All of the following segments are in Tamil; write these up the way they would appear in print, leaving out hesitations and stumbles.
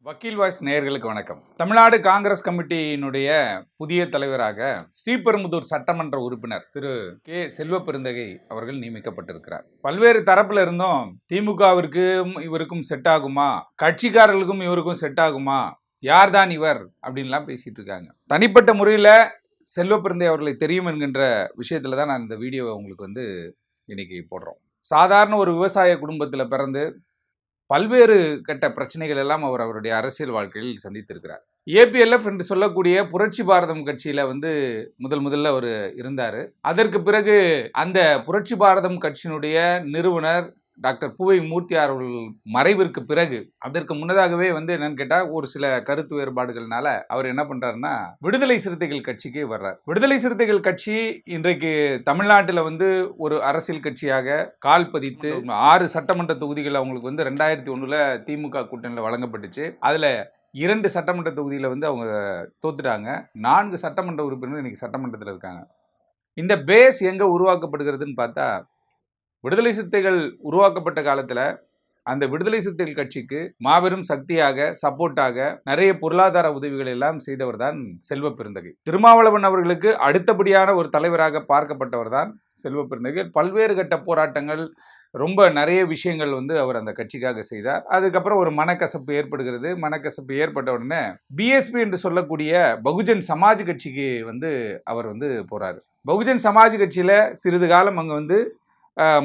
வக்கீல் வாய்ஸ் நேயர்களுக்கு வணக்கம். தமிழ்நாடு காங்கிரஸ் கமிட்டியினுடைய புதிய தலைவராக ஸ்ரீபெரும்புதூர் சட்டமன்ற உறுப்பினர் திரு கே செல்வப்பெருந்தகை அவர்கள் நியமிக்கப்பட்டிருக்கிறார். பல்வேறு தரப்புல இருந்தும் திமுகவிற்கும் இவருக்கும் செட் ஆகுமா, கட்சிக்காரர்களுக்கும் இவருக்கும் செட் ஆகுமா, யார்தான் இவர் அப்படின்லாம் பேசிட்டு இருக்காங்க. தனிப்பட்ட முறையில் செல்வப்பெருந்தகை அவர்களை தெரியும் என்கின்ற விஷயத்துல தான் நான் இந்த வீடியோவை உங்களுக்கு இன்னைக்கு போடுறோம். சாதாரண ஒரு விவசாய குடும்பத்தில் பிறந்து பல்வேறு கட்ட பிரச்சனைகள் எல்லாம் அவர் அவருடைய அரசியல் வாழ்க்கையில் சந்தித்திருக்கிறார். ஏபிஎல்எஃப் என்று சொல்லக்கூடிய புரட்சி பாரதம் கட்சியில முதல்ல அவர் இருந்தார். அதற்கு பிறகு அந்த புரட்சி பாரதம் கட்சியினுடைய நிறுவனர் டாக்டர் பூவை மூர்த்தியார் அவர்கள் மறைவிற்கு பிறகு அதற்கு முன்னதாகவே என்னன்னு கேட்டா ஒரு சில கருத்து வேறுபாடுகள்னால அவர் என்ன பண்றாருன்னா விடுதலை சிறுத்தைகள் கட்சிக்கு வர்றார். விடுதலை சிறுத்தைகள் கட்சி இன்றைக்கு தமிழ்நாட்டில் ஒரு அரசியல் கட்சியாக கால் பதித்து 6 சட்டமன்ற தொகுதிகள் அவங்களுக்கு 2001 திமுக கூட்டணியில் வழங்கப்பட்டுச்சு. அதுல 2 சட்டமன்ற தொகுதியில் அவங்க தோத்துட்டாங்க. 4 சட்டமன்ற உறுப்பினர்கள் இன்னைக்கு சட்டமன்றத்தில் இருக்காங்க. இந்த பேஸ் எங்க உருவாக்கப்படுகிறதுன்னு பார்த்தா, விடுதலை சிறுத்தைகள் உருவாக்கப்பட்ட காலத்தில் அந்த விடுதலை சிறுத்தைகள் கட்சிக்கு மாபெரும் சக்தியாக சப்போர்ட்டாக நிறைய பொருளாதார உதவிகள் எல்லாம் செய்தவர் தான் செல்வப்பெருந்தகை. திருமாவளவன் அவர்களுக்கு அடுத்தபடியான ஒரு தலைவராக பார்க்கப்பட்டவர் தான் செல்வப்பெருந்தகை. பல்வேறு கட்ட போராட்டங்கள், ரொம்ப நிறைய விஷயங்கள் அவர் அந்த கட்சிக்காக செய்தார். அதுக்கப்புறம் ஒரு மனக்கசப்பு ஏற்படுகிறது. மனக்கசப்பு ஏற்பட்ட உடனே பிஎஸ்பி என்று சொல்லக்கூடிய பகுஜன் சமாஜ் கட்சிக்கு அவர் போறாரு. பகுஜன் சமாஜ் கட்சியில சிறிது காலம் அங்க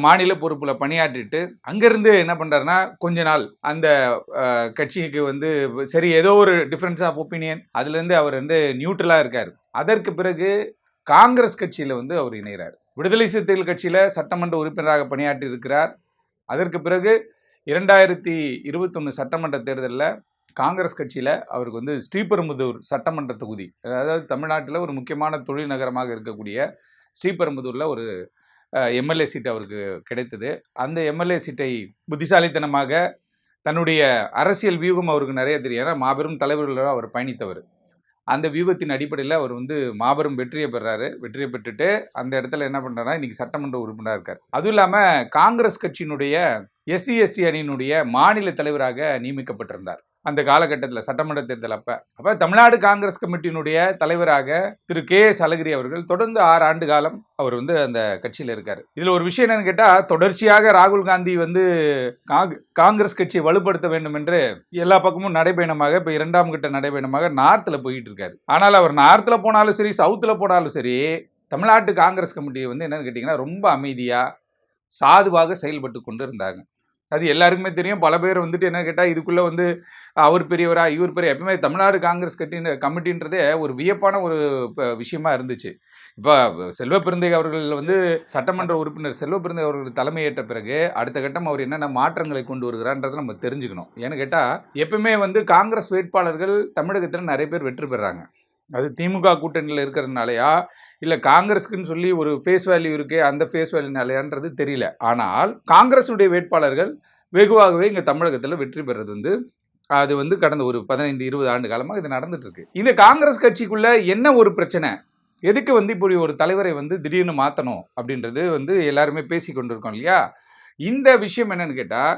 மாநில பொறுப்புல பணியாற்றிட்டு அங்கிருந்து என்ன பண்றாருன்னா கொஞ்ச நாள் அந்த கட்சிக்கு சரி ஏதோ ஒரு டிஃபரன்ஸ் ஆஃப் ஒப்பீனியன் அதுல இருந்து அவர் நியூட்ரலா இருக்காரு. அதற்கு பிறகு காங்கிரஸ் கட்சியில அவர் இணைகிறார். விடுதலை சிறுத்தைகள் கட்சியில சட்டமன்ற உறுப்பினராக பணியாற்றி இருக்கிறார். அதற்கு பிறகு 2021 சட்டமன்ற தேர்தலில் காங்கிரஸ் கட்சியில அவருக்கு ஸ்ரீபெரும்புதூர் சட்டமன்ற தொகுதி, அதாவது தமிழ்நாட்டில் ஒரு முக்கியமான தொழில் நகரமாக இருக்கக்கூடிய ஸ்ரீபெரும்புதூர்ல ஒரு எம்எல்ஏ சீட் அவருக்கு கிடைத்தது. அந்த எம்எல்ஏ சீட்டை புத்திசாலித்தனமாக தன்னுடைய அரசியல் வியூகம் அவருக்கு நிறைய தெரியும். ஏன்னா மாபெரும் தலைவர்களோட அவர் பயணித்தவர். அந்த வியூகத்தின் அடிப்படையில் அவர் மாபெரும் வெற்றியை பெறாரு. வெற்றியை பெற்றுட்டு அந்த இடத்துல என்ன பண்ணுறாருன்னா இன்னைக்கு சட்டமன்ற உறுப்பினராக இருக்கார். அதுவும் இல்லாமல் காங்கிரஸ் கட்சியினுடைய SC/ST அணியினுடைய மாநில தலைவராக நியமிக்கப்பட்டிருந்தார் அந்த காலகட்டத்தில் சட்டமன்ற தேர்தல் அப்போ தமிழ்நாடு காங்கிரஸ் கமிட்டியினுடைய தலைவராக திரு KS அழகிரி அவர்கள் தொடர்ந்து 6 ஆண்டு காலம் அவர் அந்த கட்சியில் இருக்காரு. இதுல ஒரு விஷயம் என்னன்னு கேட்டா, தொடர்ச்சியாக ராகுல் காந்தி காங்கிரஸ் கட்சியை வலுப்படுத்த வேண்டும் என்று எல்லா பக்கமும் நடைபயணமாக இப்ப 2ஆம் கட்ட நடைபயணமாக நார்த்ல போயிட்டு இருக்காரு. ஆனால் அவர் நார்த்ல போனாலும் சரி, சவுத்துல போனாலும் சரி, தமிழ்நாட்டு காங்கிரஸ் கமிட்டி என்னன்னு கேட்டீங்கன்னா ரொம்ப அமைதியா சாதுவாக செயல்பட்டு கொண்டு இருந்தாங்க. அது எல்லாருக்குமே தெரியும். பல பேர் என்ன கேட்டால் இதுக்குள்ளே அவர் பெரியவரா இவர் பெரிய, எப்பவுமே தமிழ்நாடு காங்கிரஸ் கமிட்டின்றதே ஒரு வியப்பான ஒரு விஷயமா இருந்துச்சு. இப்போ செல்வப்பெருந்தகை அவர்கள் சட்டமன்ற உறுப்பினர் செல்வப்பெருந்தகை அவர்கள் தலைமையேற்ற பிறகு அடுத்த கட்டம் அவர் என்னென்ன மாற்றங்களை கொண்டு வருகிறான்றதை நம்ம தெரிஞ்சுக்கணும். ஏன்னு கேட்டால் எப்பவுமே காங்கிரஸ் வேட்பாளர்கள் தமிழகத்தில் நிறைய பேர் வெற்றி பெறாங்க. அது திமுக கூட்டணியில் இருக்கிறதுனாலயா இல்லை காங்கிரஸுக்குன்னு சொல்லி ஒரு ஃபேஸ் வேல்யூ இருக்கு, அந்த ஃபேஸ் வேல்யூனாலன்றது தெரியல. ஆனால் காங்கிரஸுடைய வேட்பாளர்கள் வெகுவாகவே இங்கே தமிழகத்தில் வெற்றி பெறது அது கடந்த ஒரு 15-20 ஆண்டு காலமாக இது நடந்துட்டு இருக்கு. இந்த காங்கிரஸ் கட்சிக்குள்ள என்ன ஒரு பிரச்சனை, எதுக்கு இப்படி ஒரு தலைவரை திடீர்னு மாற்றணும் அப்படின்றது எல்லாருமே பேசி கொண்டிருக்கோம் இல்லையா? இந்த விஷயம் என்னன்னு கேட்டால்,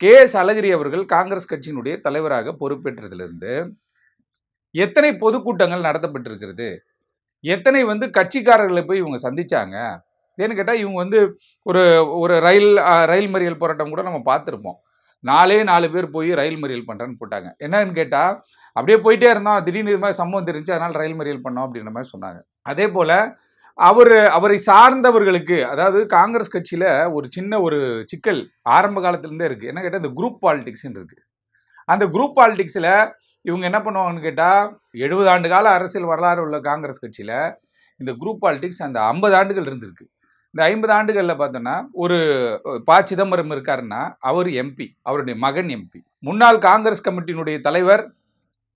KS அழகிரி அவர்கள் காங்கிரஸ் கட்சியினுடைய தலைவராக பொறுப்பேற்றதிலிருந்து எத்தனை பொதுக்கூட்டங்கள் நடத்தப்பட்டிருக்கிறது, எத்தனை கட்சிக்காரர்களை போய் இவங்க சந்திச்சாங்க. ஏன்னு கேட்டால் இவங்க ஒரு ஒரு ரயில் மறியல் போராட்டம் கூட நம்ம பார்த்துருப்போம். 4 பேர் போய் ரயில் மறியல் பண்ணுறேன்னு போட்டாங்க. என்னன்னு கேட்டால் அப்படியே போயிட்டே இருந்தோம், திடீர்னு இது மாதிரி சம்பவம் தெரிஞ்சு அதனால் ரயில் மறியல் பண்ணோம் அப்படின்ற மாதிரி சொன்னாங்க. அதே போல் அவரை சார்ந்தவர்களுக்கு, அதாவது காங்கிரஸ் கட்சியில் ஒரு சின்ன ஒரு சிக்கல் ஆரம்ப காலத்துலேருந்தே இருக்குது. என்ன கேட்டால் இந்த குரூப் பாலிடிக்ஸ்ன்னு இருக்குது. அந்த குரூப் பாலிடிக்ஸில் இவங்க என்ன பண்ணுவாங்கன்னு கேட்டால், 70 ஆண்டு கால அரசியல் வரலாறு உள்ள காங்கிரஸ் கட்சியில் இந்த குரூப் பாலிடிக்ஸ் அந்த 50 ஆண்டுகள் இருந்திருக்கு. இந்த 50 ஆண்டுகளில் பார்த்தோன்னா ஒரு ப. சிதம்பரம் இருக்காருன்னா அவர் MP, அவருடைய மகன் MP. முன்னாள் காங்கிரஸ் கமிட்டியினுடைய தலைவர்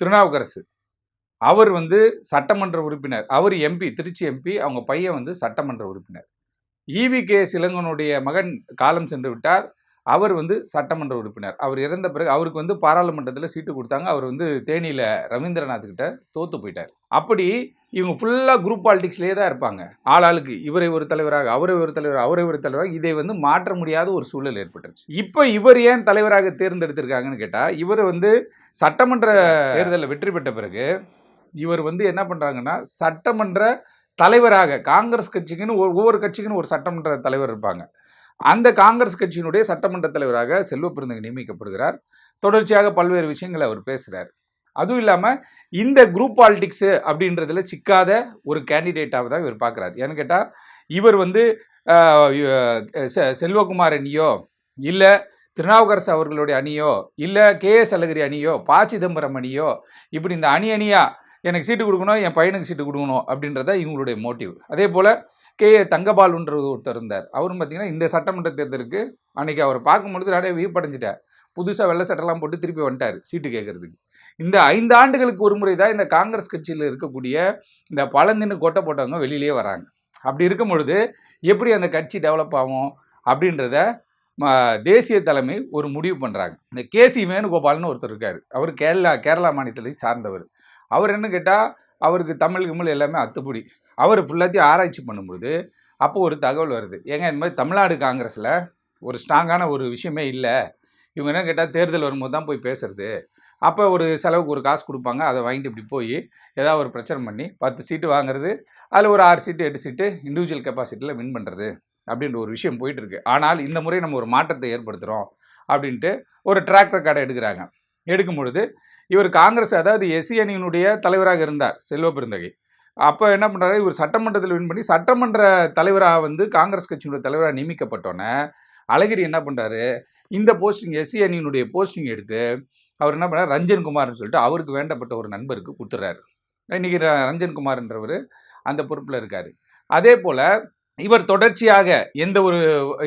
திருநாவுக்கரசு, அவர் சட்டமன்ற உறுப்பினர், அவர் MP, திருச்சி MP. அவங்க பையன் சட்டமன்ற உறுப்பினர். EV.K. இளங்கோவனுடைய மகன் காலம் சென்று விட்டார், அவர் வந்து சட்டமன்ற உறுப்பினர். அவர் இறந்த பிறகு அவருக்கு வந்து பாராளுமன்றத்தில் சீட்டு கொடுத்தாங்க. அவர் வந்து தேனியில் ரவீந்திரநாத் கிட்ட தோத்து போயிட்டார். அப்படி இவங்க ஃபுல்லாக குரூப் பாலிடிக்ஸ்லேயே தான் இருப்பாங்க. ஆளாளுக்கு இவரை ஒரு தலைவராக, அவரை ஒரு தலைவர், அவரை ஒரு தலைவராக, இதை வந்து மாற்ற முடியாத ஒரு சூழல் ஏற்பட்டுருச்சு. இப்போ இவர் ஏன் தலைவராக தேர்ந்தெடுத்திருக்காங்கன்னு கேட்டால், இவர் வந்து சட்டமன்ற தேர்தலில் வெற்றி பெற்ற பிறகு இவர் வந்து என்ன பண்ணுறாங்கன்னா, சட்டமன்ற தலைவராக காங்கிரஸ் கட்சிக்குன்னு ஒவ்வொரு கட்சிக்குன்னு ஒரு சட்டமன்ற தலைவர் இருப்பாங்க. அந்த காங்கிரஸ் கட்சியினுடைய சட்டமன்ற தலைவராக செல்வ பெருந்தகை நியமிக்கப்படுகிறார். தொடர்ச்சியாக பல்வேறு விஷயங்களை அவர் பேசுகிறார். அதுவும் இல்லாமல் இந்த குரூப் பாலிடிக்ஸு அப்படின்றதுல சிக்காத ஒரு கேண்டிடேட்டாக தான் இவர் பார்க்குறாரு. ஏன்னு கேட்டால், இவர் வந்து செல்வகுமார் அணியோ, இல்லை திருநாவுக்கரசு அவர்களுடைய அணியோ, இல்லை KS அழகிரி அணியோ, ப. சிதம்பரம் அணியோ, இப்படி இந்த அணியாக எனக்கு சீட்டு கொடுக்கணும், என் பையனுக்கு சீட்டு கொடுக்கணும் அப்படின்றத இவங்களுடைய மோட்டிவ். அதே போல் தங்கபாலுன்ற ஒருத்தர் இருந்தார். அவரும் பார்த்தீங்கன்னா இந்த சட்டமன்ற தேர்தலுக்கு அன்றைக்கி அவர் பார்க்கும்பொழுது நிறைய வியப்படைஞ்சிட்டார். புதுசாக வெள்ளை சட்டெல்லாம் போட்டு திருப்பி வந்துட்டார் சீட்டு கேட்கறதுக்கு. இந்த 5 ஆண்டுகளுக்கு ஒரு முறை தான் இந்த காங்கிரஸ் கட்சியில் இருக்கக்கூடிய இந்த பழந்தின்னு கொட்டை போட்டவங்க வெளியிலே வராங்க. அப்படி இருக்கும் பொழுது எப்படி அந்த கட்சி டெவலப் ஆகும் அப்படின்றத தேசிய தலைமை ஒரு முடிவு பண்ணுறாங்க. இந்த KC வேணுகோபால்னு ஒருத்தர் இருக்கார். அவர் கேரளா மாநிலத்தை சார்ந்தவர். அவர் என்ன கேட்டால், அவருக்கு தமிழ் எல்லாமே அத்துப்படி. அவர் ஃபுல்லாத்தையும் ஆராய்ச்சி பண்ணும்போது அப்போ ஒரு தகவல் வருது. ஏங்க இந்த மாதிரி தமிழ்நாடு காங்கிரஸில் ஒரு ஸ்ட்ராங்கான ஒரு விஷயமே இல்லை. இவங்க என்ன கேட்டால் தேர்தல் வரும்போது தான் போய் பேசுறது. அப்போ ஒரு செலவுக்கு ஒரு காசு கொடுப்பாங்க. அதை வாங்கிட்டு இப்படி போய் ஏதாவது ஒரு பிரச்சனை பண்ணி 10 சீட்டு வாங்குறது, அதில் ஒரு 6 சீட்டு 8 சீட்டு இண்டிவிஜுவல் கெப்பாசிட்டியில் வின் பண்ணுறது அப்படின்ற ஒரு விஷயம் போயிட்டுருக்கு. ஆனால் இந்த முறை நம்ம ஒரு மாற்றத்தை ஏற்படுத்துகிறோம் அப்படின்ட்டு ஒரு ட்ராக் ரெக்கார்டை எடுக்கிறாங்க. எடுக்கும் பொழுது இவர் காங்கிரஸ், அதாவது SC அணியினுடைய தலைவராக இருந்தார் செல்வ பெருந்தகை. அப்போ என்ன பண்ணுறாரு, இவர் சட்டமன்றத்தில் வின் பண்ணி சட்டமன்ற தலைவராக வந்து காங்கிரஸ் கட்சியினுடைய தலைவராக நியமிக்கப்பட்டோன்னே அழகிரி என்ன பண்ணுறாரு, இந்த போஸ்டிங் SC அணியினுடைய போஸ்டிங் எடுத்து அவர் என்ன பண்ணார், ரஞ்சன்குமார்னு சொல்லிட்டு அவருக்கு வேண்டப்பட்ட ஒரு நண்பருக்கு கொடுத்துட்றாரு. இன்றைக்கி ரஞ்சன்குமார்ன்றவர் அந்த பொறுப்பில் இருக்கார். அதே போல் இவர் தொடர்ச்சியாக எந்த ஒரு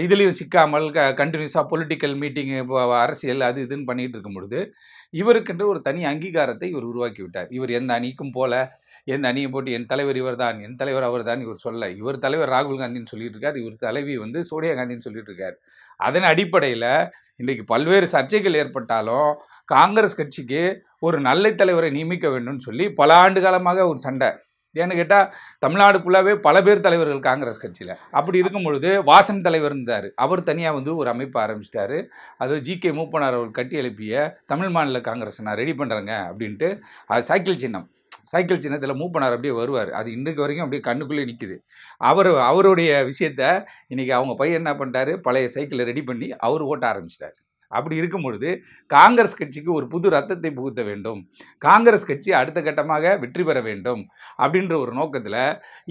இதுலேயும் சிக்காமல் கண்டினியூஸாக பொலிட்டிக்கல் மீட்டிங்கு, அரசியல் அது இதுன்னு பண்ணிகிட்டு இருக்கும் பொழுது இவருக்கென்று ஒரு தனி அங்கீகாரத்தை இவர் உருவாக்கி விட்டார். இவர் எந்த அணிக்கும் போல, எந்த அணியை போட்டு என் தலைவர் இவர் தான், என் தலைவர் அவர் தான் இவர் சொல்ல. இவர் தலைவர் ராகுல் காந்தின்னு சொல்லிட்டு இருக்கார், இவர் தலைவி வந்து சோனியா காந்தின்னு சொல்லிட்டு இருக்கார். அதன் அடிப்படையில் இன்றைக்கு பல்வேறு சர்ச்சைகள் ஏற்பட்டாலும் காங்கிரஸ் கட்சிக்கு ஒரு நல்ல தலைவரை நியமிக்க வேண்டும்னு சொல்லி பல ஆண்டு காலமாக ஒரு சண்டை. ஏன்னு கேட்டால், தமிழ்நாடு ஃபுல்லாகவே பல பேர் தலைவர்கள் காங்கிரஸ் கட்சியில். அப்படி இருக்கும் பொழுது வாசன் தலைவர் இருந்தார். அவர் தனியாக வந்து ஒரு அமைப்பு ஆரம்பிச்சிட்டாரு. அது GK மூப்பனார் அவர் கட்டி எழுப்பிய தமிழ் மாநில காங்கிரஸ் நான் ரெடி பண்ணுறேங்க அப்படின்ட்டு. அது சைக்கிள் சின்னத்தில் மூப்பனார் அப்படியே வருவார். அது இன்றைக்கு வரைக்கும் அப்படியே கண்ணுக்குள்ளே நிற்குது. அவருடைய விஷயத்த இன்றைக்கி அவங்க பையன் என்ன பண்ணிட்டாரு, பழைய சைக்கிளை ரெடி பண்ணி அவர் ஓட்ட ஆரம்பிச்சிட்டார். அப்படி இருக்கும் பொழுது காங்கிரஸ் கட்சிக்கு ஒரு புது ரத்தத்தை புகுத்த வேண்டும், காங்கிரஸ் கட்சி அடுத்த கட்டமாக வெற்றி பெற வேண்டும் அப்படின்ற ஒரு நோக்கத்தில்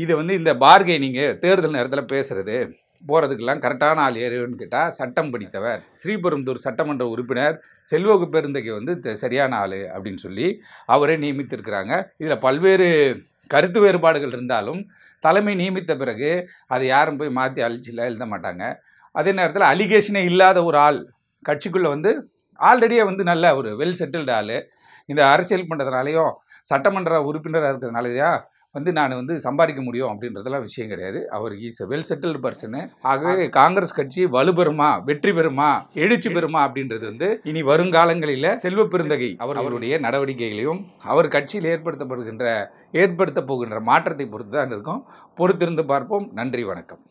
இதை வந்து இந்த பார்கெனிங்கு தேர்தல் நேரத்தில் பேசுகிறது போகிறதுக்கெல்லாம் கரெக்டான ஆள் ஏறுன்னு கேட்டால், சட்டம் படித்தவர் ஸ்ரீபெரும்புதூர் சட்டமன்ற உறுப்பினர் செல்வ பெருந்தகை வந்து சரியான ஆள் அப்படின்னு சொல்லி அவரே நியமித்திருக்கிறாங்க. இதில் பல்வேறு கருத்து வேறுபாடுகள் இருந்தாலும் தலைமை நியமித்த பிறகு அதை யாரும் போய் மாற்றி அழிச்சில எழுத மாட்டாங்க. அதே நேரத்தில் அலிகேஷனே இல்லாத ஒரு ஆள் கட்சிக்குள்ளே வந்து ஆல்ரெடியே வந்து நல்ல ஒரு வெல் செட்டில்டு ஆள், இந்த அரசியல் பண்ணுறதுனாலையும் சட்டமன்ற உறுப்பினராக இருக்கிறதுனாலயா வந்து நான் வந்து சம்பாதிக்க முடியும் அப்படின்றதெல்லாம் விஷயம் கிடையாது. அவர் இஸ் வெல் செட்டில்டு பர்சனு. ஆகவே காங்கிரஸ் கட்சி வலுப்பெறுமா, வெற்றி பெறுமா, எழுச்சி பெறுமா அப்படின்றது வந்து இனி வருங்காலங்களில் செல்வ பெருந்தகை அவருடைய நடவடிக்கைகளையும் அவர் கட்சியில் ஏற்படுத்த போகின்ற மாற்றத்தை பொறுத்து தான் இருக்கும். பொறுத்திருந்து பார்ப்போம். நன்றி, வணக்கம்.